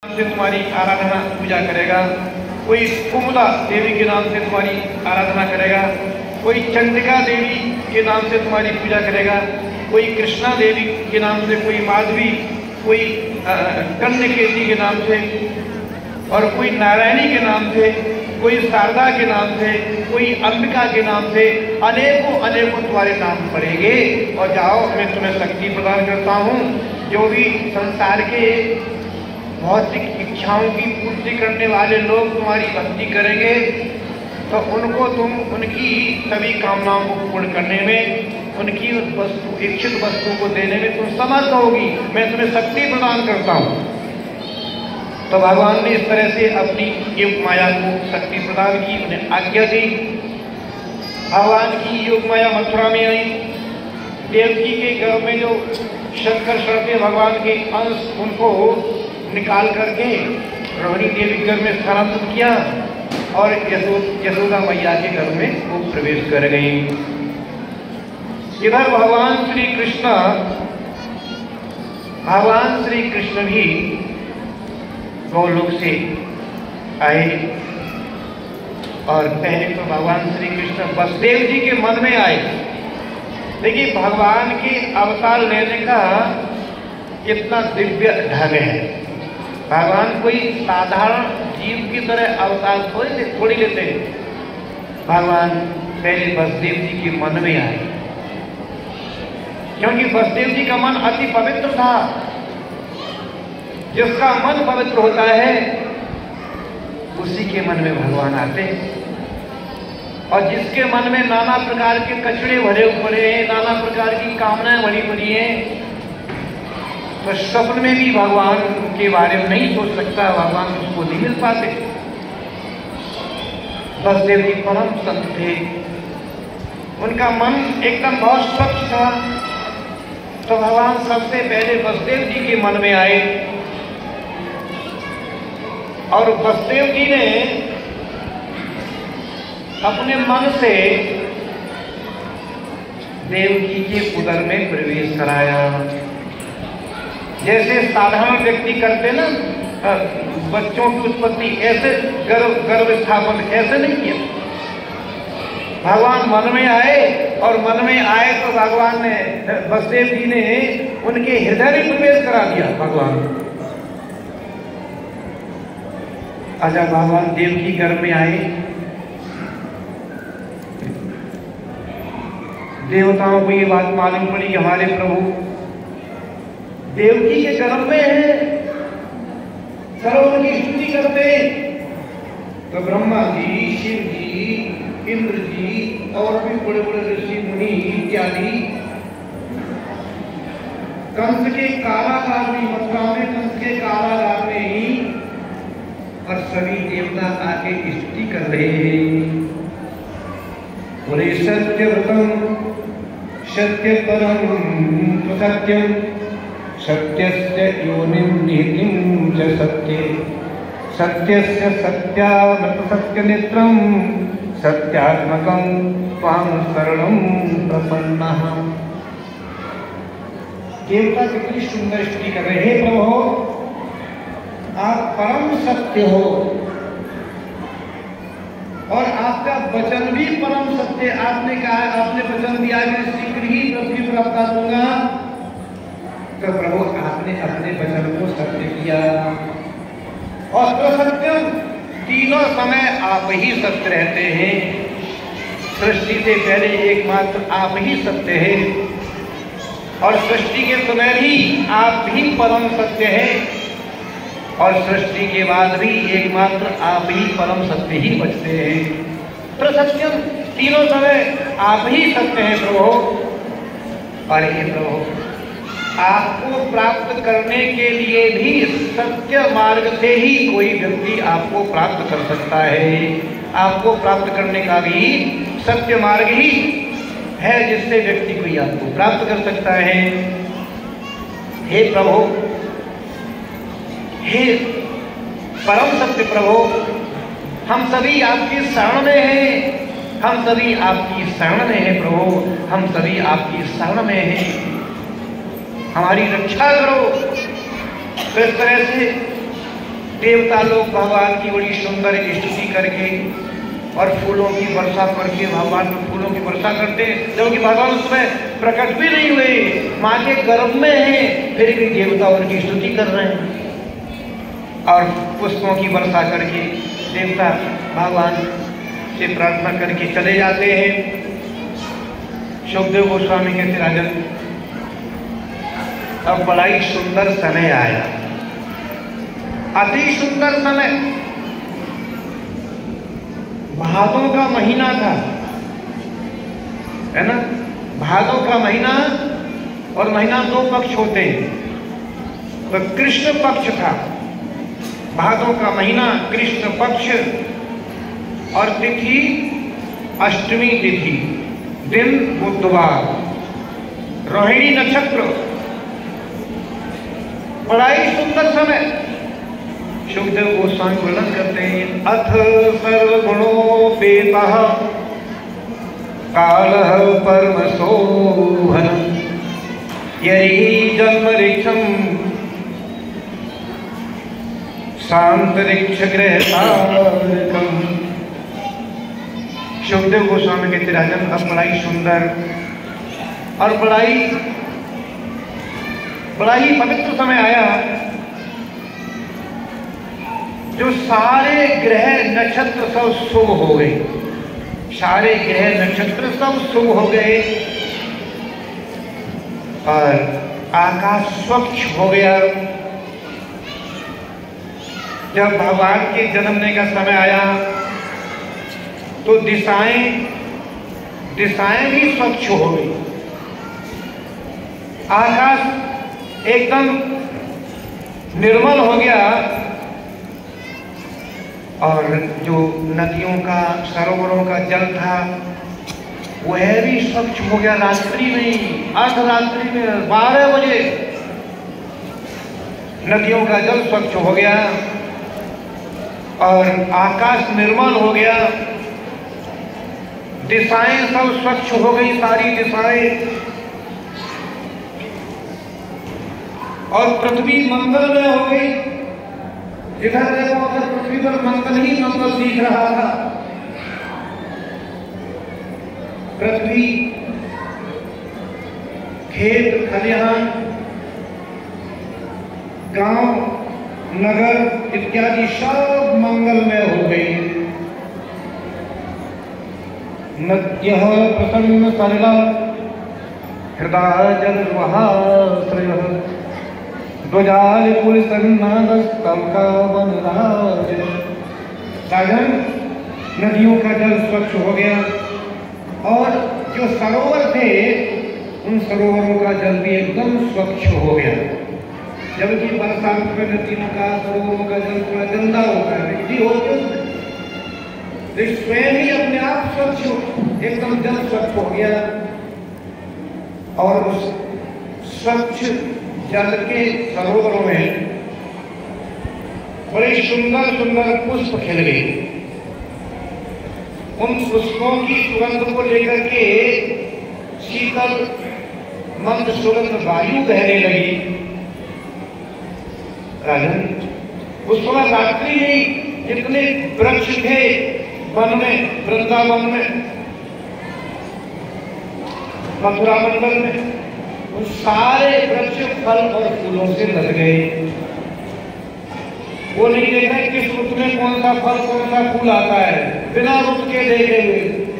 से तुम्हारी आराधना पूजा करेगा, कोई कुमुदा देवी के नाम से तुम्हारी आराधना करेगा, कोई चंडिका देवी के नाम से तुम्हारी पूजा करेगा, कोई कृष्णा देवी के नाम से, कोई माधवी, कोई कन्यकेती के नाम से, और कोई नारायणी के नाम से, कोई शारदा के नाम से, कोई अंबिका के नाम से, अनेकों अनेकों तुम्हारे नाम पड़ेंगे। और जाओ, मैं तुम्हें शक्ति प्रदान करता हूँ। जो भी संसार के भौतिक इच्छाओं की पूर्ति करने वाले लोग तुम्हारी भक्ति करेंगे तो उनको तुम उनकी सभी कामनाओं को पूर्ण करने में, उनकी वस्तु इच्छित वस्तुओं को देने में तुम समर्थ होगी। मैं तुम्हें शक्ति प्रदान करता हूँ। तो भगवान ने इस तरह से अपनी योग माया को शक्ति प्रदान की, उन्हें आज्ञा दी। भगवान की योग माया मथुरा में आई। देवकी के गर्भ में जो शंकर शरते भगवान के अंश, उनको निकाल करके रोहिणी देवी के घर में स्थानांतरित किया और यशोदा मैया के घर में वो प्रवेश कर गई। इधर भगवान श्री कृष्ण भी गौलोक से आए। और पहले तो भगवान श्री कृष्ण वसुदेव जी के मन में आए। देखिए, भगवान के अवतार लेने का कितना दिव्य ढंग है। भगवान कोई साधारण जीव की तरह अवतार थोड़ी लेते हैं। भगवान पहले वसुदेव जी के मन में आए, क्योंकि वसुदेव जी का मन अति पवित्र था। जिसका मन पवित्र होता है उसी के मन में भगवान आते हैं। और जिसके मन में नाना प्रकार के कचड़े भरे पड़े हैं, नाना प्रकार की कामनाएं भरी पड़ी हैं, तो स्वप्न में भी भगवान के बारे में नहीं सोच सकता, भगवान उसको नहीं मिल पाते। वसुदेव जी परम संत थे, उनका मन एकदम बहुत स्वच्छ था। तो भगवान सबसे पहले वसुदेव जी के मन में आए और वसुदेव जी ने अपने मन से देवकी के उदर में प्रवेश कराया। जैसे साधारण व्यक्ति करते ना, बच्चों की उत्पत्ति, ऐसे गर्भ स्थापन ऐसे नहीं किया। भगवान मन में आए और मन में आए तो भगवान ने, वसुदेव जी ने उनके हृदय में प्रवेश करा दिया। भगवान जब भगवान देवकी गर्भ में आए, देवताओं को ये बात मालूम पड़ी कि हमारे प्रभु देवकी के गर्भ में है, चलो उनकी स्तुति करते। तो ब्रह्मा जी, शिव जी, इंद्र जी और भी बड़े बड़े ऋषि मुनि इत्यादि कंस के कारागार में, मथुरा में कंस के कारागार में ही, और सभी देवता आके स्तुति कर रहे हैं। बोले सत्यव्रतम सत्य परम सत्यम सत्यस्य योनिं निहितं च सत्ये सत्यस्य सत्यामृत सत्यनेत्रं सत्यात्मकं त्वां शरणं प्रपन्नः। देवता कितनी सुंदर स्तुति कर रहे हैं। प्रभु, आप परम सत्य हो और आपका वचन भी परम सत्य। आपने कहा, आपने वचन दिया कि शीघ्र ही पृथ्वी पर अवतार दूंगा। तो प्रभु, आपने अपने वचन को सत्य किया। और तो सत्य, तीनों समय आप ही सत्य रहते हैं। सृष्टि से पहले एकमात्र आप ही सत्य है, और सृष्टि के समय भी आप ही परम सत्य है, और सृष्टि के बाद भी एकमात्र आप ही परम सत्य ही बचते हैं। प्रसत्यम, तीनों समय आप ही सत्य हैं प्रभु। और हे प्रभु, आपको प्राप्त करने के लिए भी सत्य मार्ग से ही कोई व्यक्ति आपको प्राप्त कर सकता है। आपको प्राप्त करने का भी सत्य मार्ग ही है जिससे व्यक्ति कोई आपको प्राप्त कर सकता है। हे प्रभु, हे परम सत्य प्रभु, हम सभी आपकी शरण में हैं, हम सभी आपकी शरण में हैं प्रभु, हम सभी आपकी शरण में हैं, हमारी रक्षा करो। तो इस तरह से देवता लोग भगवान की बड़ी सुंदर स्तुति करके और फूलों की वर्षा करके भगवान में फूलों की वर्षा करते हैं, जबकि भगवान उसमें प्रकट भी नहीं हुए, माँ के गर्भ में हैं, फिर भी देवता उनकी स्तुति कर रहे हैं और पुष्पों की वर्षा करके देवता भगवान से प्रार्थना करके चले जाते हैं। शुकदेव गोस्वामी कहते राजन अब बड़ा ही सुंदर समय आया, अति सुंदर समय। भादों का महीना था, है ना, भादों का महीना, और महीना दो पक्ष होते हैं, तो कृष्ण पक्ष था, भादों का महीना कृष्ण पक्ष, और तिथि अष्टमी तिथि, दिन बुधवार, रोहिणी नक्षत्र, बड़ा ही सुंदर समय। शुकदेव गोस्वामी वर्णन करते हैं, अथ सर्वगुणोपेतः कालः परमसोहनम् यरि जन्मरिक्षं शांतरिक्षगृहतारकम्। शुकदेव गोस्वामी कहते राजन अब बड़ा ही सुंदर और बड़ा ही पवित्र समय आया, जो सारे ग्रह नक्षत्र सब शुभ हो गए, सारे ग्रह नक्षत्र सब शुभ हो गए और आकाश स्वच्छ हो गया। जब भगवान के जन्मने का समय आया तो दिशाएं भी स्वच्छ हो गई, आकाश एकदम निर्मल हो गया और जो नदियों का सरोवरों का जल था वह भी स्वच्छ हो गया। रात्रि में, अर्धरात्रि में 12 बजे नदियों का जल स्वच्छ हो गया और आकाश निर्मल हो गया, दिशाएं सब स्वच्छ हो गई, सारी दिशाएं, और पृथ्वी मंगलमय हो गई। इधर देखो उधर पृथ्वी पर मंगल ही मंगल दिख रहा था। पृथ्वी, खेत खलिहान, गांव, नगर इत्यादि सब मंगलमय हो गई। नद्यः प्रसन्न सलिला हृदय जलवहाश्रयः ध्वजाल पुलसन्नादस्तंका वनराज। साधन नदियों का जल स्वच्छ हो गया और जो सरोवर थे उन सरोवरों का जल भी एकदम स्वच्छ हो गया। जबकि बरसात में नदियों का सरोवरों का जल थोड़ा गंदा होता है, इसी होते तो स्वयं ही अपने आप स्वच्छ एकदम जल स्वच्छ हो गया और उस स्वच्छ जल के सरोवरों में बड़े सुंदर सुंदर पुष्प खिल गए। उन पुष्पों की सुगंध को लेकर के शीतल मंद सुगंध वायु बहने लगी। राजन उस समय रात्रि में जितने वृक्ष थे वन में, वृंदावन में, मथुरा मंडल में, उन सारे वृक्ष फल और फूलों से लग गए। वो नहीं देखा किस ऋतु में कौन सा फल कौन सा फूल आता है, बिना रुत के देखे हुए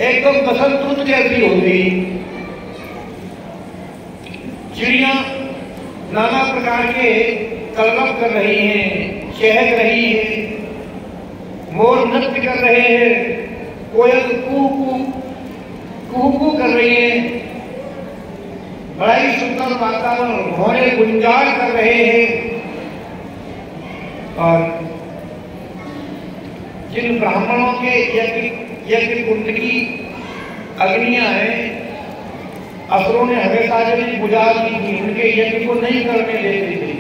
एकदम बसंत ऋतु जैसी होती। चिड़िया नाना प्रकार के कलरव कर रही हैं, चहक रही है, मोर नृत्य कर रहे हैं, कोयल कू कर रही है, बड़ा ही सुंदर वातावरण, घोड़े गुंजार कर रहे हैं। और जिन ब्राह्मणों के यज्ञ कुंड की अग्नियां हैं, असुरों ने हमेशा जब बुझा दी थी, उनके यज्ञ को नहीं करने देते थे,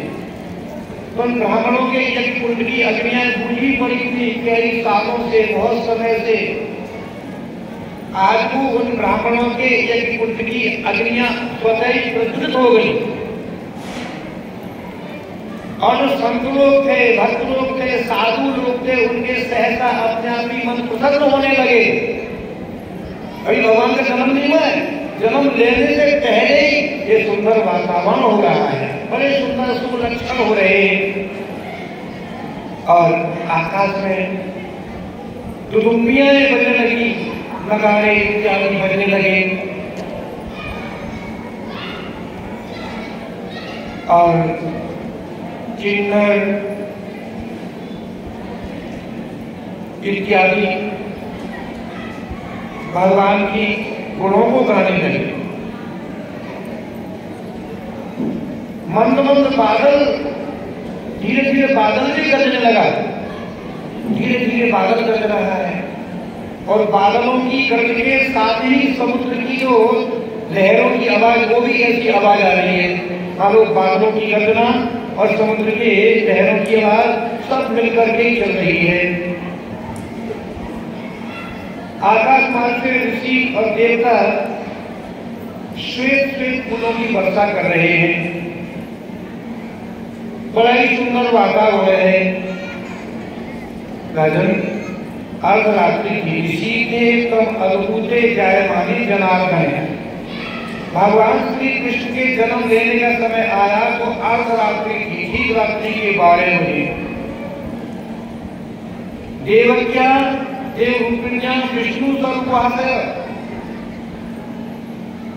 तो उन ब्राह्मणों के यज्ञ कुंड की अग्नियां बुझी पड़ी थी कई सालों से, बहुत समय से। आज को उन ब्राह्मणों के यज्ञ कुंड की अग्नियां स्वतः ही प्रज्वलित हो गई और जो संत लोग थे, भक्त लोग थे, साधु लोग थे उनके सहसा अपने आप ही मन प्रसन्न होने लगे। अभी भगवान का जन्म नहीं हुआ है, जन्म लेने से पहले ही ये सुंदर वातावरण हो रहा है, बड़े सुंदर शुभ लक्षण हो रहे हैं। और आकाश में दुदुम्बियां बजने लगी, नगाड़े इत्यादि बजने लगे और किन्नर इत्यादि भगवान की गुणों को गाने लगे। मंद मंद बादल, धीरे धीरे बादल भी गरजने लगा, धीरे धीरे बादल गरज रहा है और बादलों की गरज के साथ ही समुद्र की जो लहरों की आवाज, वो भी ऐसी आवाज आ रही है मानो बादलों की गर्जना और समुद्र के लहरों की आवाज सब मिलकर के चल रही है। आकाश मार्ग से ऋषि और देवता श्वेत श्वेत फूलों की वर्षा कर रहे हैं, बड़ा ही सुंदर वातावरण है। राजन अर्धरात्रि की ऋषि थे तम अद्भुते जायमानी जनार्दन। भगवान श्री कृष्ण के जन्म लेने का समय आया तो अर्धरात्रि की, ठीक रात्रि के 12 बजे देवक्या देवरूपिण्या विष्णु स्वरूप,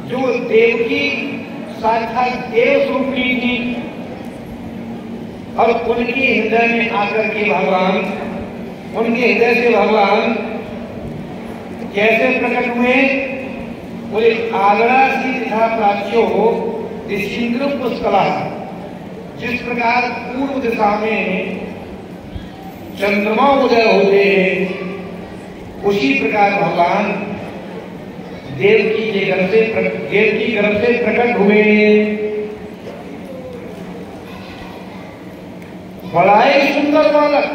जो देवकी साक्षात देव स्वरूपिणी थी और उनके हृदय में आकर के भगवान, उनके हृदय से भगवान कैसे प्रकट हुए? बोले आगरा सी तथा प्राच्यो दिशींद्र पुष्कला, जिस प्रकार पूर्व दिशा में चंद्रमा उदय होते हैं उसी प्रकार भगवान देवकी के गर्भ से प्रकट हुए। बड़ा ही सुंदर बालक,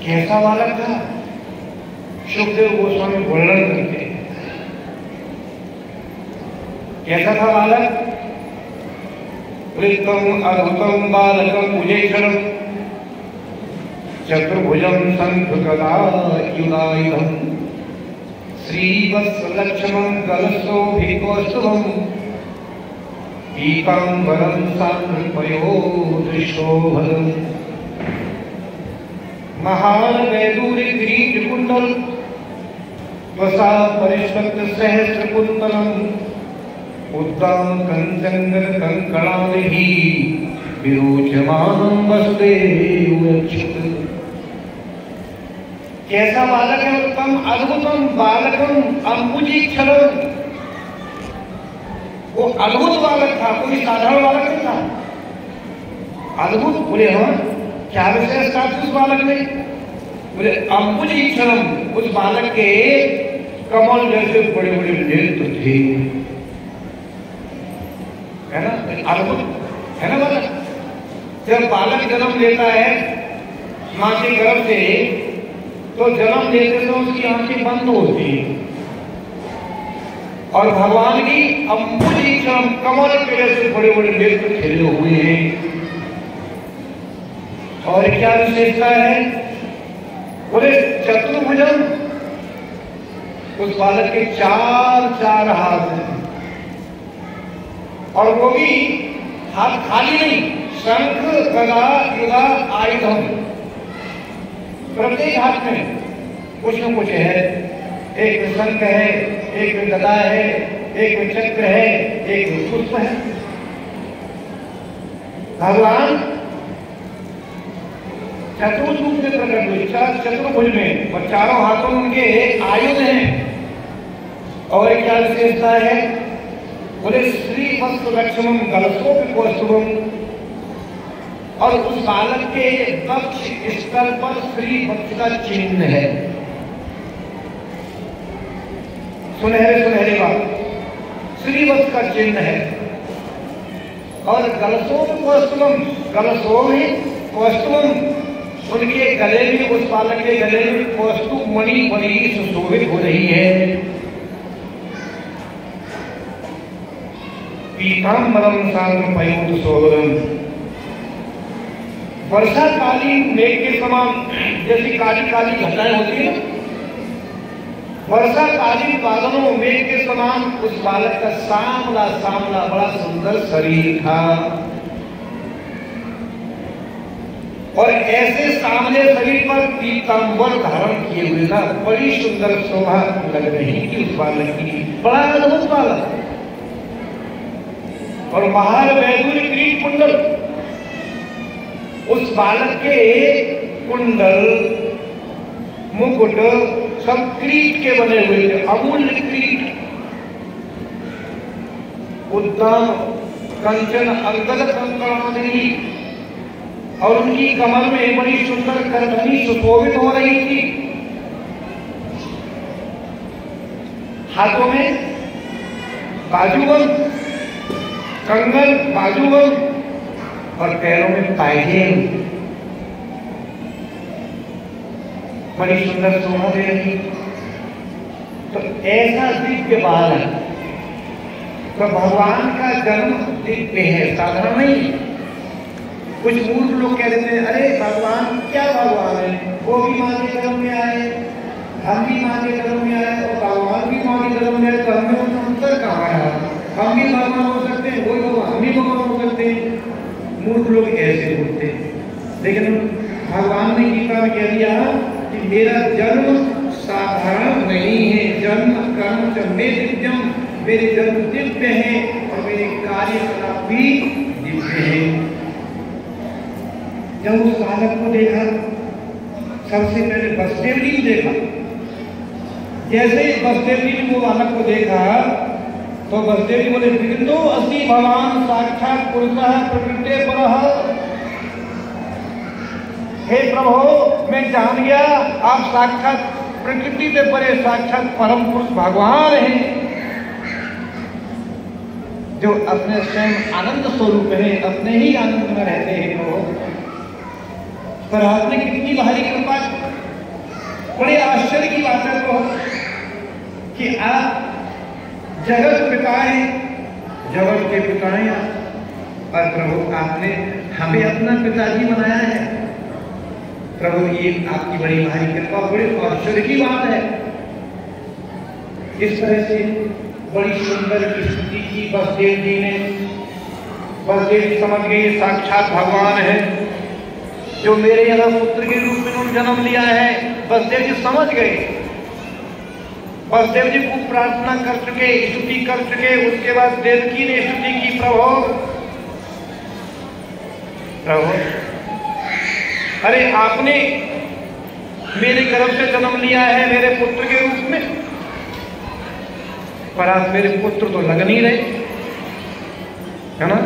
कैसा बालक था? सुखदेव गोस्वामी वर्णन करते हैं कैसा था बालक? प्रीतम अद्भुतम बालकम उजेक्षणम चतुर्भुजम शंखगदायुधायुधम श्रीवत्सलक्ष्मणं गलशोभिकौस्तुभं पीताम्बरं सान्द्रपयोधृशोभनम् महानवैदूर्यकिरीटकुण्डल त्वचा परिष्वक्तसहस्रकुन्तलम् उद्दामकञ्चङ्गकङ्कणादिभिः विरोचमानं वसुदेवच्युत। कैसा बालक है? उत्तम अद्भुतम बालकम अंबुजीक्षणम, वो अद्भुत बालक था, कोई साधारण बालक नहीं था, अद्भुत। बोले हाँ, क्या विशेषता थी उस बालक में? बोले अंबुजीक्षणम, उस बालक के कमल जैसे बड़े बड़े नेत्र थे, है ना? अद्भुत है ना बालक। जब बालक जन्म लेता है मां के गर्भ से, तो जन्म लेते तो उसकी आंखें बंद होती हैं और भगवान की अंबुजीक्षणम, कमल के जैसे बड़े बड़े नेत्र खिले हुए हैं। और क्या विशेषता है? बोले चतुर्भुजम, उस बालक के 4 हाथ हैं और वो भी हाथ खाली नहीं, शंख गदा युधा आयुधम, प्रत्येक हाथ में कुछ न कुछ है। एक में शंख है, एक में गदा है, एक में चक्र है, एक में पुष्प है। भगवान चतुर्भुज रूप में प्रकट हुए, चतुर्भुज में, और 4 हाथों में उनके आयुध हैं। और क्या विशेषता है? बोले श्री वत्स लक्ष्मण गलशोभिकौस्तुभम, और उस बालक के वक्ष स्थल पर श्री वत्स का चिन्ह है। सुनहरे सुनहरे बाल, श्री वत्स का चिन्ह है। और गलशोभिकौस्तुभम, गलशोभिकौस्तुभम, उनके गले में, उस बालक के गले में कौस्तुभ मणि बड़ी सुशोभित हो रही है। पीताम्बरम सान्द्रपयोधृशोभनम्, वर्षा कालीन मेघ के समान जैसी काली काली घटाएं होती है, वर्षा कालीन बादलों में मेघ के समान उस बालक का सांवला सांवला बड़ा सुंदर शरीर था। और ऐसे सामने शरीर पर पीतांबर धारण किए हुए था, बड़ी सुंदर शोभा लग रही थी उस बालक की, बड़ा अद्भुत बालक। और महार वैदुर किरीट कुंडल, उस बालक के कुंडल मुकुट सब क्रीट के बने हुए थे, अमूल्य क्रीट। उत्तम कंचन अंगद कंकणादि, और उनकी कमर में बड़ी सुंदर करधनी सुशोभित हो रही थी। हाथों में बाजूबंद, कंगन बाजूबंद, और पैरों में पायजेब, बड़ी सुंदर शोभा दे रही। तो ऐसा दिव्य बालक, तो भगवान का जन्म दिव्य है, साधारण नहीं। कुछ मूर्ख लोग कह देते हैं, अरे भगवान क्या भगवान है, वो भी माँ के गर्भ में आए, हम भी माँ के गर्भ में आए, और भगवान भी माँ के गर्भ में आए, तो हमें उनका अंतर कहाँ आया? हम भी भगवान हो सकते हैं, वही भगवान हम भी भगवान हो सकते हैं। मूर्ख लोग ऐसे बोलते हैं, लेकिन भगवान ने गीता में कह दिया कि मेरा जन्म साधारण नहीं है, जन्म कर्म च मे दिव्यम, मेरे जन्म दिव्य है और मेरे कार्यकलाप भी दिव्य है। जब उस बालक को देखा, सबसे पहले वसुदेव जी को देखा। जैसे वसुदेव जी ने वो बालक को देखा तो वसुदेव जी बोले, बिंदु असि भगवान साक्षात पुरुषः प्रकृते परः। हे प्रभु, मैं जान गया आप साक्षात प्रकृति से परे साक्षात परम पुरुष भगवान हैं, जो अपने स्वयं आनंद स्वरूप है, अपने ही आनंद में रहते हैं। लोग पर आपने कितनी भारी कृपा, बड़े आश्चर्य की बात है तो कि आप जगत पिता हैं, जगत के पिता हैं, और प्रभु आपने हमें अपना पिताजी बनाया है। प्रभु ये आपकी बड़ी भारी कृपा, बड़े आश्चर्य की बात है। इस तरह से बड़ी सुंदर की स्तुति की वसुदेव जी ने। वसुदेव जी समझ गए साक्षात भगवान है, जो मेरे यहाँ पुत्र के रूप में उन्होंने जन्म लिया है। वसुदेव जी समझ गए। वसुदेव जी को प्रार्थना कर चुके, स्तुति कर चुके। उसके बाद देवकी ने स्तुति की, प्रभु अरे आपने मेरे गर्भ से जन्म लिया है मेरे पुत्र के रूप में, पर आप मेरे पुत्र तो लग नहीं रहे, है ना?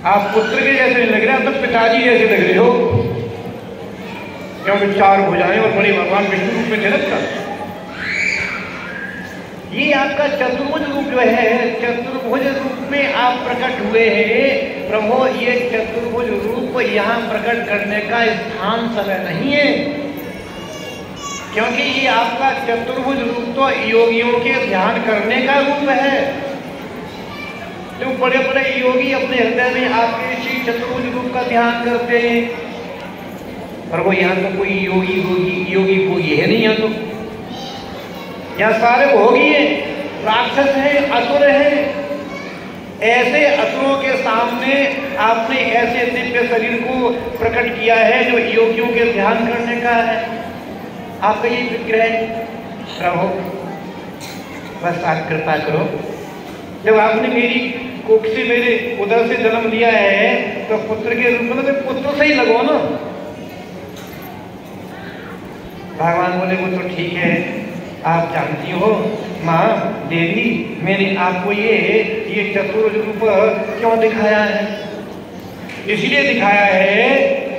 आप पुत्र के जैसे नहीं लग रहे, आप तो पिताजी जैसे लग रहे हो, क्योंकि चार भुजाएं और बड़े भगवान विष्णु रूप में झलक का। ये आपका चतुर्भुज रूप जो है, चतुर्भुज रूप में आप प्रकट हुए हैं प्रभु। ये चतुर्भुज रूप यहाँ प्रकट करने का स्थान समय नहीं है, क्योंकि ये आपका चतुर्भुज रूप तो योगियों के ध्यान करने का रूप है। जो बड़े बड़े योगी अपने हृदय में आपके इसी चतुर्भुज रूप का ध्यान करते हैं, पर वो यहाँ तो कोई योगी कोई है नहीं। यहाँ तो यहाँ सारे भोगी हैं, राक्षस हैं, असुर हैं। ऐसे असुरों के सामने आपने ऐसे दिव्य शरीर को प्रकट किया है जो योगियों के ध्यान करने का है। आपका ये विग्रह प्रभु, बस आप कृपा करो। जब आपने मेरी कोख से मेरे उदर से जन्म लिया है तो पुत्र के रूप में तो पुत्र से ही लगो ना। भगवान बोले वो तो ठीक है, आप जानती हो माँ देवी, मैंने आपको ये चतुर्भुज रूप क्यों दिखाया है? इसलिए दिखाया है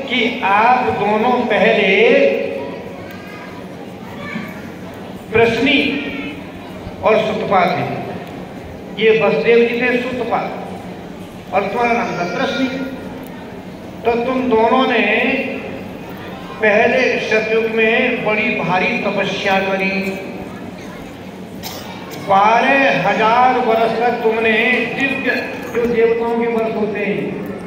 कि आप दोनों पहले प्रश्नी और सुतपा थे। ये वसुदेव जी थे सुतपा और तुम्हारा नाम था प्रश्नी। तो तुम दोनों ने पहले सतयुग में बड़ी भारी तपस्या करी। 12,000 वर्ष तक तुमने दिव्य, जो देवताओं के वर्ष होते हैं,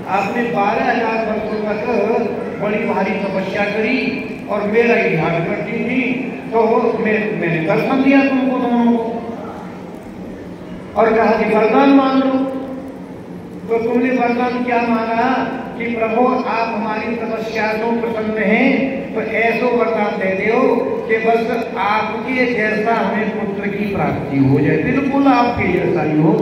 आपने 12,000 वर्षों तक बड़ी भारी तपस्या करी और मेरा ही ध्यान करती थी, तो मैंने दर्शन दिया तुमको दोनों को और कहा कि वरदान मांग लो। तो तुमने वरदान क्या मांगा कि प्रभु आप हमारी तपस्या को प्रसन्न हैं, तो ऐसा वरदान दे दो कि बस आपके जैसा हमें पुत्र की प्राप्ति हो जाए, बिल्कुल आपके जैसा ही हो।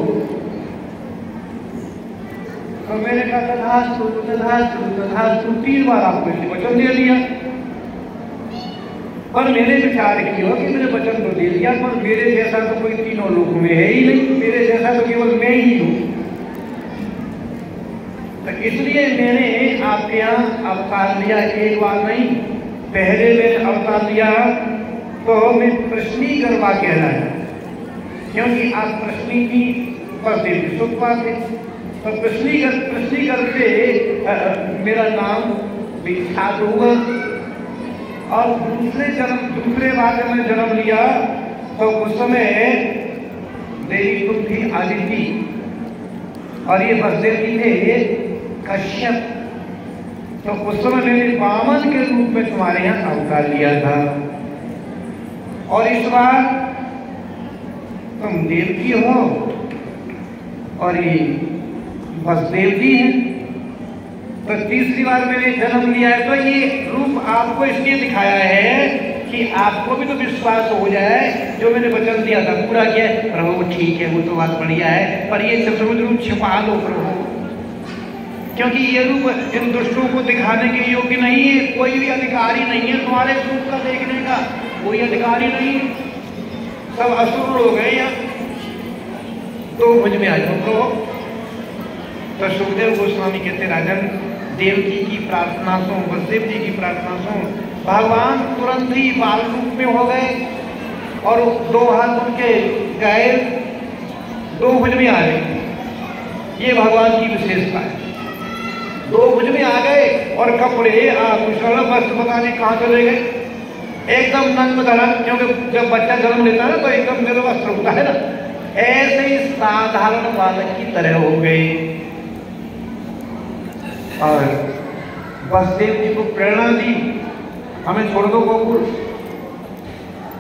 तो मैंने कहा तथास्तु तथास्तु तथास्तु 3 बार आपको इसे वचन दे दिया। पर मैंने विचार किया कि मैंने वचन तो दे दिया, पर मेरे जैसा तो कोई तीनों लोक में है ही नहीं, मेरे जैसा तो केवल मैं ही हूं। तो इसलिए मैंने आपके यहाँ अवतार लिया, एक बार नहीं, पहले मैंने अवतार लिया तो मैं प्रश्नी करवा कहलाया, क्योंकि आप प्रश्नी की पद सुख पाते। तो प्रश्नी करते मेरा नाम विख्यात हुआ। और दूसरे बार जब मैं जन्म लिया तो उस समय देवी तुम थी आदिति और ये वसुदेव जी थे कश्यप। तो उस समय मैंने वामन के रूप में तुम्हारे यहाँ अवतार लिया था, और इस बार तुम देवकी हो और ये वसुदेव जी हैं। तो तीसरी बार मैंने जन्म लिया है, तो ये रूप आपको इसलिए दिखाया है कि आपको भी तो विश्वास हो जाए जो मैंने वचन दिया था पूरा किया। प्रभु ठीक है, वो तो बात बढ़िया है, पर ये चतुर्भुज रूप छिपा लो प्रभु, क्योंकि ये रूप इन दुष्टों को दिखाने के योग्य नहीं है। कोई भी अधिकारी नहीं है तुम्हारे रूप का देखने का, कोई अधिकारी नहीं है, सब असुर लोग हैं यहाँ। तो मुझ में आ जाओ प्रभु। तो सुखदेव गोस्वामी कहते राजन, देवकी की प्रार्थना सुन, वसुदेव जी की प्रार्थना सुन, भगवान तुरंत ही बाल रूप में हो गए और 2 हाथ उनके गए, 2 भुज में आ गए। ये भगवान की विशेषता है, 2 भुज में आ गए और कपड़े आभूषण वस्त्र पता नहीं कहाँ चले गए, एकदम नंग धड़न। क्योंकि जब बच्चा जन्म लेता है ना तो एकदम निर्वस्त्र होता है ना, ऐसे ही साधारण बालक की तरह हो गए। और वसुदेव जी को प्रेरणा दी, हमें छोड़ दो गोकुल।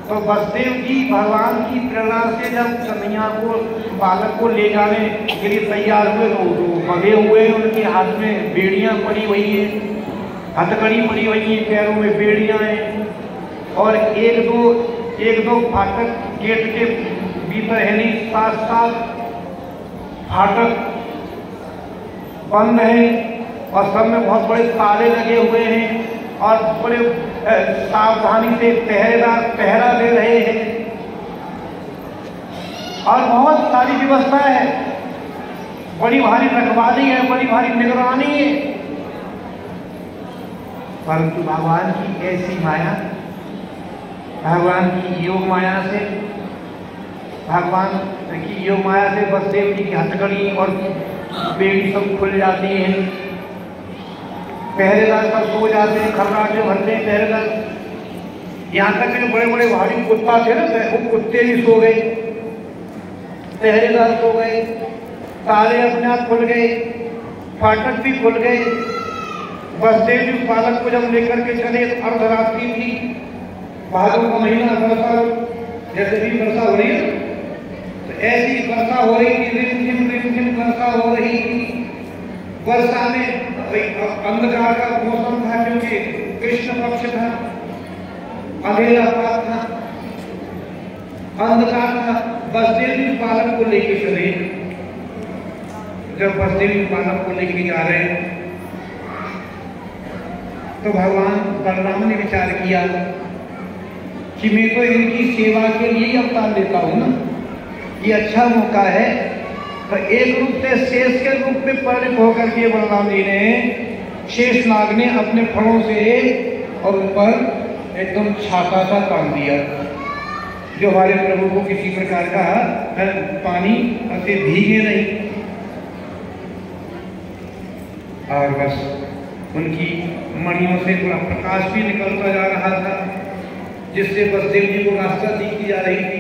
तो वसुदेव जी भगवान की प्रेरणा से जब कन्हैया को, बालक को ले जाने के लिए तैयार हुए तो बंधे हुए, उनके हाथ में बेड़ियां पड़ी हुई है, हथकड़ी पड़ी हुई है, पैरों में बेड़ियां हैं, और एक दो फाटक गेट के भीतर है नहीं, 7 फाटक बंद है और सब में बहुत बड़े ताले लगे हुए हैं और बड़े सावधानी से पहरेदार पहरा दे रहे हैं और बहुत सारी व्यवस्था है, बड़ी भारी रखवाली है, बड़ी भारी निगरानी है। परंतु भगवान की ऐसी माया, भगवान की योग माया से, भगवान की योग माया से वसुदेव जी की हथकड़ी और बेड़ी सब खुल जाती है, पहरेदार सब सो जाते हैं, खर्राटे भरते हैं पहरेदार। यहाँ तक कि बड़े बड़े भारी कुत्ता थे ना, वो कुत्ते भी सो गए, पहरेदार सो गए, ताले अपने आप खुल गए, फाटक भी खुल गए। वसुदेव जी बालक को जब लेकर के चले, अर्धरात्रि थी, भादों का महीना, वर्षा जैसे भी वर्षा हो रही है, तो ऐसी वर्षा हो रही थी, रिमझिम वर्षा हो रही थी। वर्षा में अंधकार का मौसम था, क्योंकि कृष्ण पक्ष था, अंधेरा पात था, अंधकार था। वसुदेव जी बालक को लेके चले, जब वसुदेव जी बालक को लेके जा रहे हैं तो भगवान बलराम ने विचार किया कि मैं तो इनकी सेवा के लिए ही अवतार लेता हूं ना, ये अच्छा मौका है। तो एक रूप से शेष के रूप में परिणत होकर के बलराम जी ने, शेष नाग ने अपने फणों से और ऊपर एकदम छाता सा तान दिया, जो हमारे प्रभु को किसी प्रकार का पानी से भीगे नहीं। और बस उनकी मणियों से थोड़ा प्रकाश भी निकलता जा रहा था, जिससे वसुदेव जी को रास्ता दिखती जा रही थी।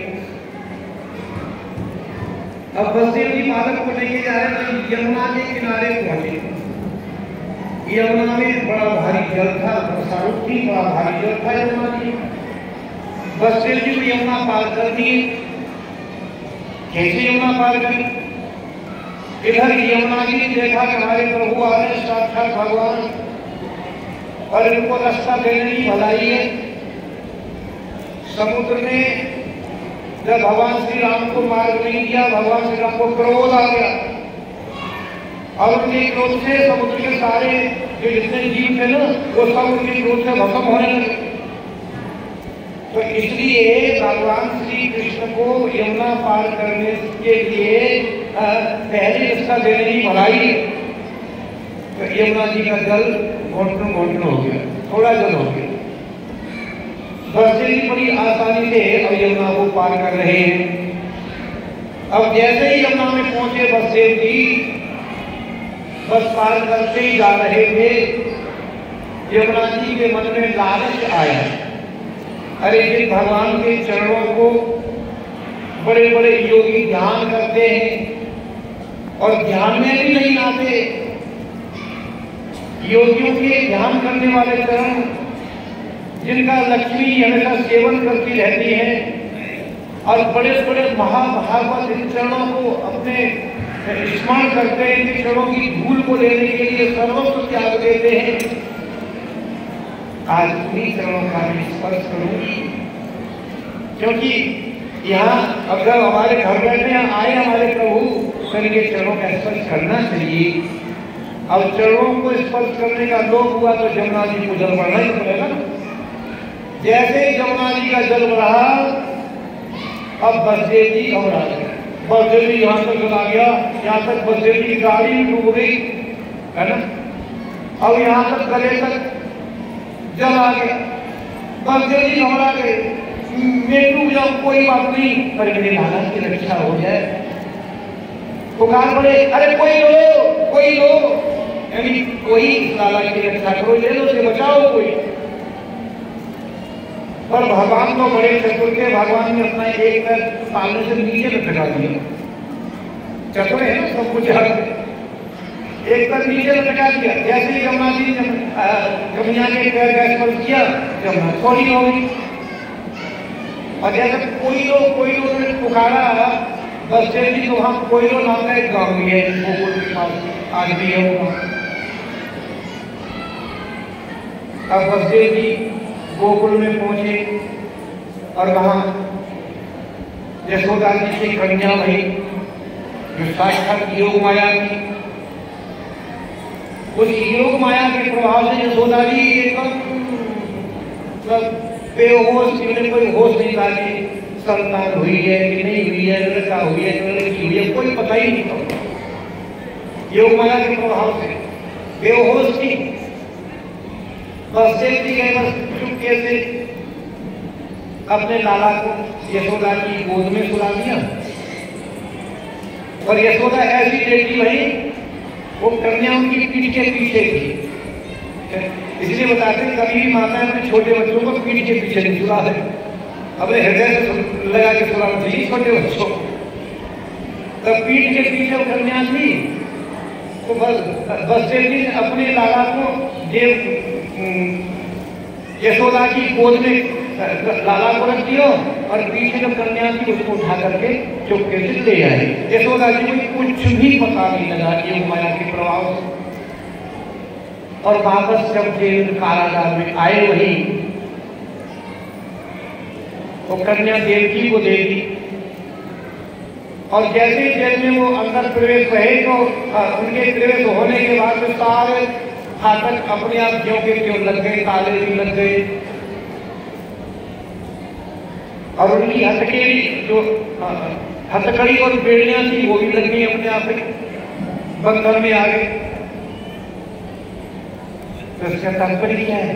अब वसुदेव जी बालक को लेके जा रहे थे, यमुना के किनारे पहुंचे। यमुना में बड़ा भारी जल था, वर्षा थी, बड़ा भारी जल था यमुना जी। बलदेव जी को यमुना पार कर दिए। कैसे यमुना पार करी? इधर यमुना जी ने देखा कि हमारे प्रभु आ रहे, साक्षात भगवान, और इनको रास्ता देने की भलाई है। समुद्र में जब भगवान श्री राम को मार्ग नहीं दिया, भगवान श्री राम को क्रोध आ गया, और उनके क्रोध से समुद्र के सारे जो जितने जीव थे ना, वो सब उनके क्रोध से भस्म होने लगे। तो इसलिए भगवान श्री कृष्ण को यमुना पार करने के लिए पहले रास्ता देने की भलाई है। तो यमुना जी का जल घोटनों घोटनों हो गया, थोड़ा जल हो गया। बलदेव जी बड़ी आसानी से अब यमुना को पार कर रहे हैं। अब जैसे ही यमुना में पहुंचे बलदेव जी, बस पार करते ही जा रहे थे, यमुना जी के मन में लालच आया। अरे जिन भगवान के चरणों को बड़े बड़े योगी ध्यान करते हैं और ध्यान में भी नहीं आते, योगियों के ध्यान करने वाले चरण जिनका लक्ष्मी हमेशा सेवन करती रहती है, और बड़े बड़े महाभागवत इन चरणों को अपने स्मरण करते हैं, इन चरणों की धूल को लेने के लिए सर्वस्व त्याग देते हैं। आज उन्हीं चरणों का मैं स्पर्श करूंगी, क्योंकि यहाँ अगर हमारे घर बैठे आए हमारे प्रभु, तो इनके चरणों का स्पर्श करना चाहिए। अब चरणों को स्पर्श करने का लोभ हुआ तो जमुना जी को जल बढ़ना ही पड़ेगा। जैसे जमुना जी का जल बढ़ा, अब बलदेव जी घबरा गए। बलदेव जी यहाँ तक चला गया, यहाँ तक बलदेव जी की गाड़ी भी डूब गई, है ना। अब यहाँ तक गले तक जल आ गया। बलदेव जी घबरा गए, मैं डूब जाऊं कोई बात नहीं, पर मेरे लाला की रक्षा हो जाए। पुकार पड़े, अरे कोई लो, कोई लो, यानी कोई लाला की रक्षा करो, ले लो, से बचाओ कोई। पर भगवान तो बड़े चतुर थे, भगवान ने अपना एक पैर पालने से नीचे लटका दिया। चतुर है ना, सब कुछ एक पैर नीचे लटका दिया। जैसे ही यमुना जी ने जमुना के पैर का स्पर्श किया, यमुना थोड़ी हो गई। और जैसे कोई लोग ने पुकारा, बलदेव जी को वहां कोयलो नाम का एक गाँव भी है, गोकुल के पास आज भी है वो। अब बलदेव जी गोकुल में पहुंचे, और वहां यशोदा जी की कन्या वही जो साक्षात योग माया की, उस योग माया के प्रभाव से यशोदा जी एकदम बेहोश, कोई होश नहीं था कि संतान हुई है कि नहीं हुई है, लड़का हुई है कि लड़की हुई है, कोई पता ही नहीं था। योग माया के प्रभाव से बेहोश थी। बलदेव जी गए, बस चुपके से अपने लाला को यशोदा की गोद में सुला दिया, और यशोदा ऐसी लेटी वही, वो कन्या उनकी पीठ के पीछे थी। इसलिए बताते हैं कभी भी माता अपने छोटे बच्चों को पीठ के पीछे नहीं सुला है, अपने हृदय से लगा के सुलाना चाहिए छोटे बच्चों। तब पीठ के पीछे वो कन्या थी, तो बलदेव जी ने अपने लाला को देव यशोदा की गोद में लाला को रख दिया, और पीछे जो कन्या थी उसको उठा करके चुपके से ले आए। यशोदा जी को कुछ भी पता नहीं लगा योग माया के प्रभाव से। और वापस जब जेल कारागार में आए, वही वो कन्या देवकी को दे दी, और जैसे ही जेल में वो अंदर प्रवेश रहे, तो उनके प्रवेश होने के बाद में सारे फाटक अपने आप ज्यों के त्यों लग गए, ताले भी लग गए, और उनकी हथकड़ी जो हथकड़ी और बेड़ियां थी वो भी लग गई, अपने आप बंधन में आ गए। तो इसका तात्पर्य क्या है?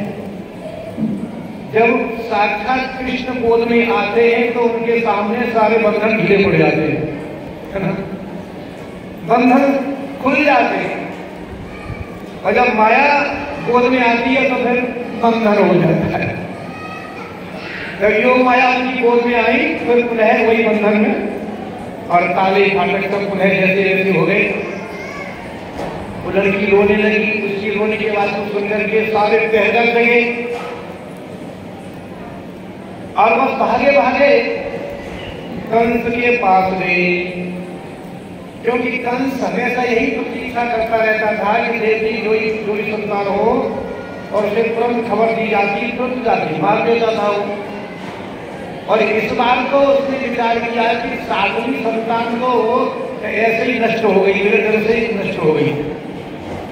जब साक्षात कृष्ण गोद में आते हैं तो उनके सामने सारे बंधन ढीले पड़ जाते हैं, है ना, बंधन खुल जाते हैं। और जब माया गोद में आती है तो फिर बंधन हो जाता है। जब योग माया उनकी गोद में आई, फिर पुनः वही बंधन में, और ताले फाटक सब पुनः जैसे जैसे हो गए। वो लड़की रोने लगी, उसकी की रोने की आवाज को सुनकर के सारे टहलने लगे और वह भागे भागे कंस के पास गए, क्योंकि कंस हमेशा यही प्रतीक्षा करता रहता था कि देवी जोड़ी संतान हो और उसे तुरंत खबर दी जाती, तुरंत जाती मार देता था वो। और इस बार तो उसने विचार किया कि 7वीं संतान तो ऐसे ही नष्ट हो गई, मेरे घर से ही नष्ट हो गई,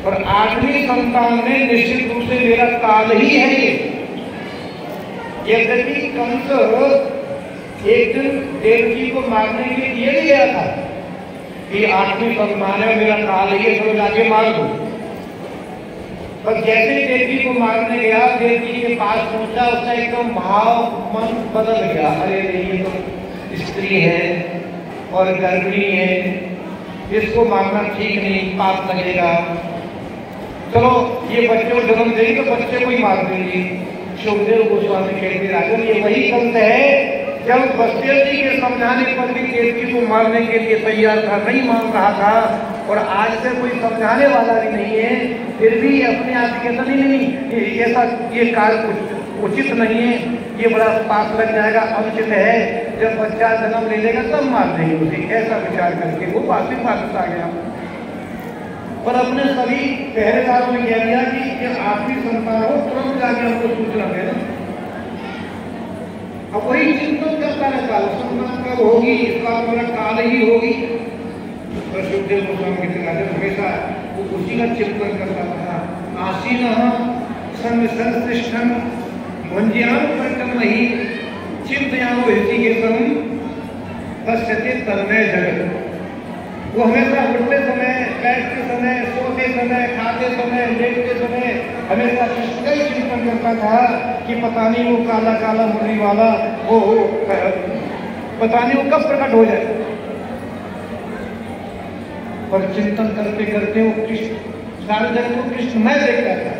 और 8वीं संतान में निश्चित रूप से मेरा काल ही है ये। यद्यपि कंस एक दिन देवकी को मारने के लिए भी गया था कि 8वीं संतान है, मेरा काल ही है, चलो जाके मार दो। पर जैसे देवकी को मारने गया, देवकी के पास पहुंचा, उसका एकदम भाव मन बदल गया। अरे ये तो स्त्री है और गर्भिणी है, इसको मारना ठीक नहीं, पाप लगेगा, चलो ये बच्चे को जन्म देंगे तो बच्चे को ही मार देंगे। सुखदेव गोस्वामी कहते राजन ये वही कंस है जब वशिष्ठ जी के समझाने पर भी देवकी को मारने के लिए तैयार था, नहीं मान रहा था, और आज से कोई समझाने वाला भी नहीं है, फिर भी अपने आप कहता नहीं ऐसा ये कार्य उचित नहीं है, ये बड़ा पाप लग जाएगा, अनुचित है, जब बच्चा जन्म ले लेगा तब मार देंगे उसे, ऐसा विचार करके वो वापस आ गया। पर अपने सभी पहरेदारों ने कह दिया कि ये आखिरी संतान हो, तुरंत जाके हमको सूचना देना। अब वही चिंतन करता रहता, संतान कब होगी, इसका मेरा काल ही होगी। तो सुखदेव गोस्वामी के हमेशा वो उसी का चिंतन करता था। आसीनः संसृष्टं भुंज्याम परतमहि चिंतयामो ऋषिकेशं पश्यते तन्मय जगत्। वो हमेशा उठते समय, बैठते समय, सोते समय, खाते समय, लेटते समय हमेशा कृष्ण ही चिंतन करता था कि पता नहीं वो काला काला मुरली वाला वो पता नहीं वो कब प्रकट हो जाए। पर चिंतन करते करते वो कृष्ण सारे जगत को कृष्णमय देखता था।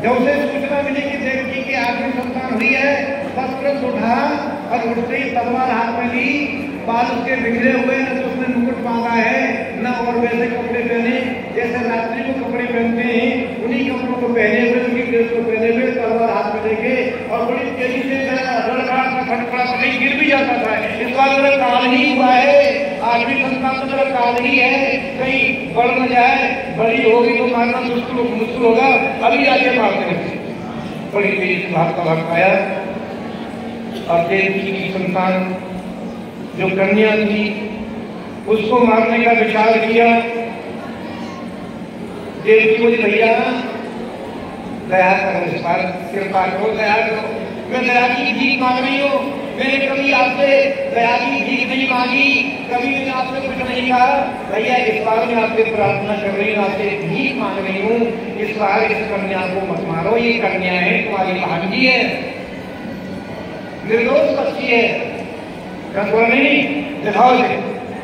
जब उसे सूचना मिली कि देवकी की आखिरी संतान हुई है, बस तुरंत उठा और उठते ही तलवार हाथ में ली, बाल उसके बिखरे हुए, न तो उसने मुकुट बांधा है, न और वैसे कपड़े पहने जैसे रात्रि को कपड़े पहनते हैं, उन्हीं कपड़ों को पहने हुए, उनकी ड्रेस को पहने हुए, तलवार हाथ में लेके और बड़ी तेजी से खटखड़ा कहीं गिर भी जाता था। इस बार मेरा काल ही हुआ है, आखिरी संतान तो मेरा काल ही है, कहीं बढ़ न जाए, बड़ी होगी तो मारना मुश्किल होगा, अभी जाके मारते हैं। बड़ी तेजी से भागता आया और देवकी की संतान जो कन्या थी उसको मारने का विचार किया। देवकी बोली भैया दया करो, इस बार कृपा करो, दया करो, मैं दया की भीख मांग रही हूँ, मैंने कभी आपसे दया की भीख नहीं मांगी, कभी मैंने आपसे कुछ नहीं कहा, भैया इस बार मैं आपसे प्रार्थना कर रही हूँ, आपसे भीख मांग रही हूँ, इस बार इस कन्या को मत मारो, ये कन्या है तुम्हारी भांजी है, निर्दोष बच्ची है। नहीं दिखाओ से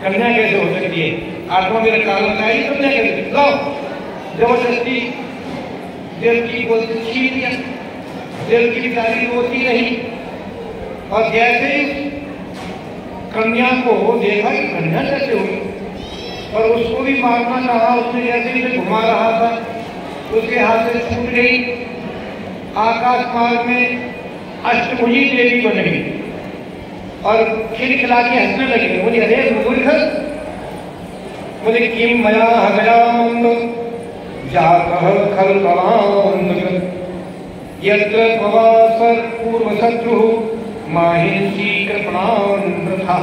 कन्या कैसे हो सकती है, आत्मा मेरा काल होता है, कन्या कैसे लो। जबरदस्ती देवकी को छीन दिया, देवकी की तारीफ होती रही, और जैसे ही कन्या को देखा कि कन्या कैसे हुई, और उसको भी मारना चाहा, उसने जैसे ही घुमा रहा था उसके हाथ से छूट गई, आकाश मार्ग में अष्टभुजी देवी बन गई और खिलखिला के हंसने लगी। बोली अरे मूर्ख, बोले किम मया हगयाम जातः खलकलाम यत्र भवासर पूर्व शत्रु माहिंसी कृपणान प्रथा।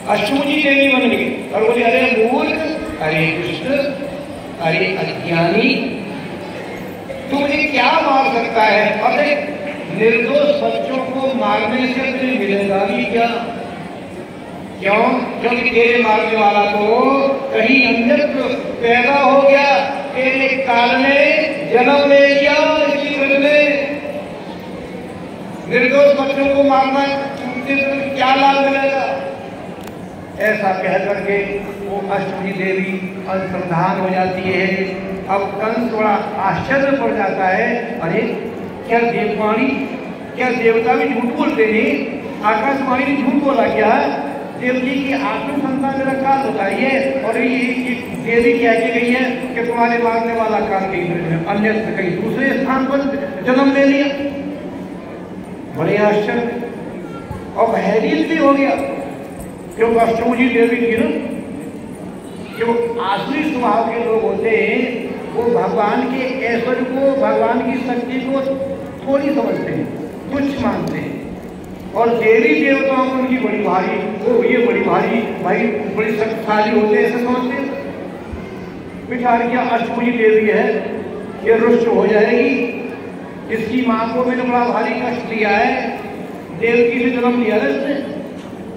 अष्टभुजी देवी बन गई और बोली अरे मूर्ख, अरे कृष्ण, अरे अज्ञानी, तू मुझे क्या मार सकता है, अरे निर्दोष बच्चों को मारने से तुझे मिलेगा भी क्या? क्यों? क्योंकि तेरे मारने वाला तो कहीं अन्यत्र पैदा हो गया, तेरे काल में जन्म ले लिया, इसी वजह में निर्दोष बच्चों को मारना क्या लाभ मिलेगा? ऐसा कह करके वो अष्टभुजी देवी अंतर्धान हो जाती है। अब कंस थोड़ा आश्चर्य पड़ जाता है, अरे क्या देववाणी, क्या देवता भी झूठ बोलते नहीं, आकाशवाणी ने झूठ बोला क्या? देव जी की आत्म संतान मेरा काल बताइए, और ये देवी क्या की गई है कि तुम्हारे मांगने वाला काल कहीं अन्य कहीं दूसरे स्थान पर जन्म ले लिया। बड़े आश्चर्य और हैरियत भी हो गया, क्योंकि अष्टभुजी देवी की ना कि वो आसुरी स्वभाव के लोग होते हैं, वो भगवान के ऐश्वर्य को, भगवान की शक्ति को थोड़ी समझते हैं, तुच्छ मानते हैं, और देवी देवताओं को उनकी बड़ी भारी, वो ये बड़ी भारी भाई बड़ी शक्तिशाली होते हैं ऐसे समझते हैं। विचार किया अष्टभुजी देवी है, ये रुष्ट हो जाएगी, इसकी माँ को मैंने बड़ा भारी कष्ट दिया है, देवकी से जन्म लिया है इसने,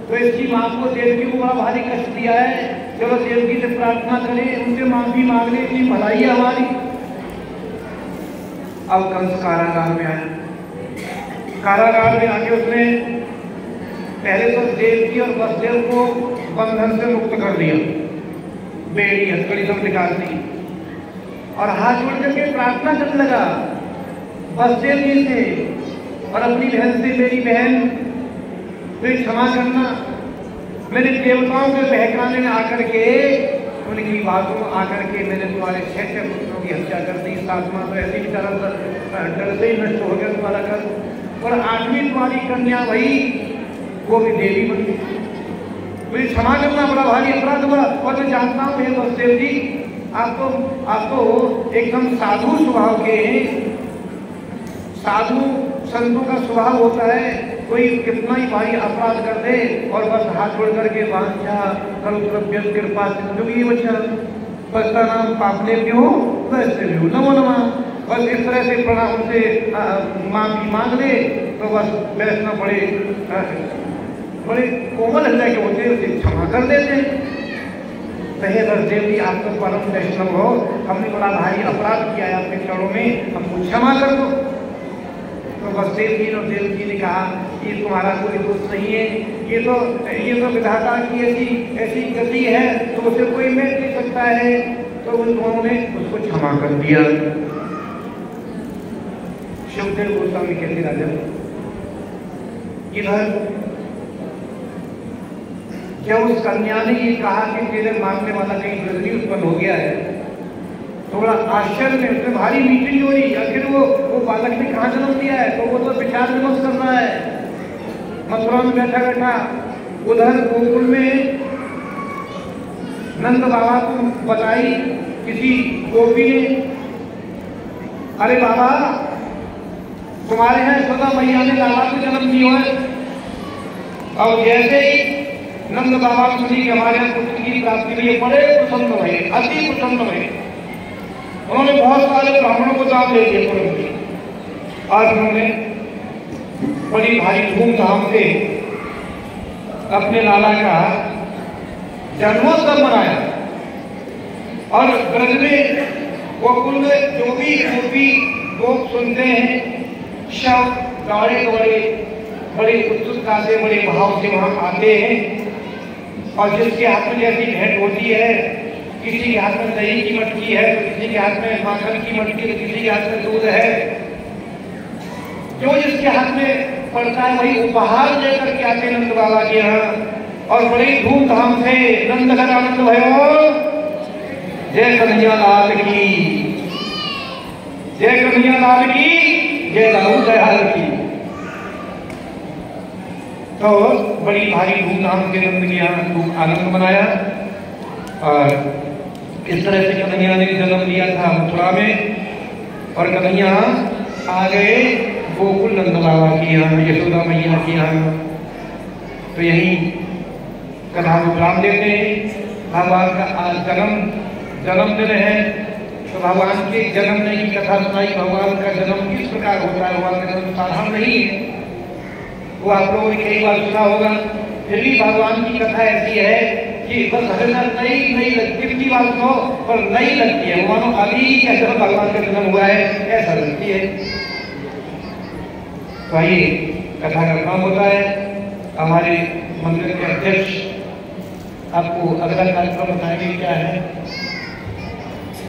तो इसकी माँ को देवकी को बड़ा भारी कष्ट दिया है, चलो देवकी से प्रार्थना करें, उनसे माफी मांग ले, इतनी भलाई है हमारी। अब कंस कारागार में आया, कारागार में आके उसने पहले तो देवकी और वसुदेव को बंधन से मुक्त कर दिया, बेड़ी हथकड़ी सब निकाल दी, और हाथ जोड़ करके प्रार्थना करने लगा वसुदेव जी से और अपनी बहन से, मेरी बहन मुझे क्षमा करना, मैंने देवताओं के बहकाने में आकर के, उनकी बातों में आकर के मैंने तुम्हारे 6 पुत्रों की हत्या कर दी, 7वां तो ऐसी तरह डर से ही नष्ट हो गया तुम्हारा कर, और 8वीं तुम्हारी कन्या वही, वो भी देवी बनी, मुझे क्षमा करना, बड़ा भारी अपराध हुआ। और मैं जानता हूँ हे वसुदेव जी, आप तो एकदम साधु स्वभाव के हैं, साधु संतों का स्वभाव होता है कोई कितना ही भारी अपराध कर दे और बस हाथ जोड़ करके वांछा करुद्रव्य कृपा सिंधु ये बच्चा बसता नाम पापने भी हो वैसे भी हो नमो नमः, बस इस तरह से प्रणाम से माफी मांग ले तो बस बैठना बड़े कोमल हृदय के होते उसे क्षमा कर देते। कहे वसुदेव जी आप तो परम वैष्णव हो, हमने बड़ा भारी अपराध किया है आपके चरणों में, हमको क्षमा कर दो। तो वसुदेव जी और देवकी ने कहा ये तुम्हारा कोई दोष नहीं है, ये तो विधाता की ऐसी गति है, तो उसे कोई मिट नहीं सकता है। तो उन दोनों ने उसको क्षमा कर दिया। शिवदेव गोस्वामी कहते राजन, इधर जब उस कन्या ने ये कहा कि तेरे मांगने वाला कहीं गलती उत्पन्न हो गया है, थोड़ा आश्चर्य में उसमें भारी मीटिंग हो रही, आखिर वो बालक ने कहाँ जन्म दिया है, तो वो तो विचार विमर्श कर रहा है मथुरा में बैठा बैठा। उधर गोकुल में नंद बाबा को बताई किसी गोपी ने, अरे बाबा तुम्हारे यहाँ यशोदा मैया ने लाला को जन्म दिया है, और जैसे ही नंद बाबा को सुनी कि हमारे यहाँ पुत्र की प्राप्ति हुई, बड़े प्रसन्न हुए, अति प्रसन्न हुए। उन्होंने बहुत सारे ब्राह्मणों को दान दे दिए तुरंत। आज उन्होंने बड़ी भारी धूमधाम से अपने लाला का जन्मोत्सव मनाया, और ब्रज में गोकुल में जो भी गोपी लोग सुनते हैं, सब गाड़े दौड़े बड़ी उत्सुकता से, बड़े भाव से वहां आते हैं। और जिसके हाथ में जैसी भेंट होती है, किसी के हाथ में दही की मटकी है, तो किसी के हाथ में माखन की मटकी, तो किसी के हाथ में दूध है, जो जिसके हाथ में पड़ता है वही उपहार लेकर के आते नंद बाबा के यहाँ, और बड़ी धूमधाम से नंद घर आनंद भयो, जय कन्हैया लाल की, जय कन्हैया लाल की, जय लालू दयाल की। तो बड़ी भारी धूमधाम से नंद के यहाँ खूब आनंद मनाया, और इस तरह से कन्हैया ने जन्म लिया था मथुरा में, और कन्हैया आ गए गोकुल नंद बाबा की यहाँ, यशोदा मैया की यहाँ। तो यही कथा विराम देते हैं। भगवान का आज जन्मदिन है, तो भगवान के जन्मदिन की कथा सुनाई। भगवान का जन्म किस प्रकार होता है, भगवान का जन्म साधारण नहीं है, वो आप लोगों ने कई बार सुना होगा। फिर भी भगवान की कथा ऐसी है कि बस हमें नई लगती की बात हो, पर नई लगती है, मानो अभी कैसे भगवान का जन्म हुआ है ऐसा लगती है। तो आइए कथा का काम होता है। हमारे मंदिर के अध्यक्ष आपको अगला कार्यक्रम बताएंगे क्या है।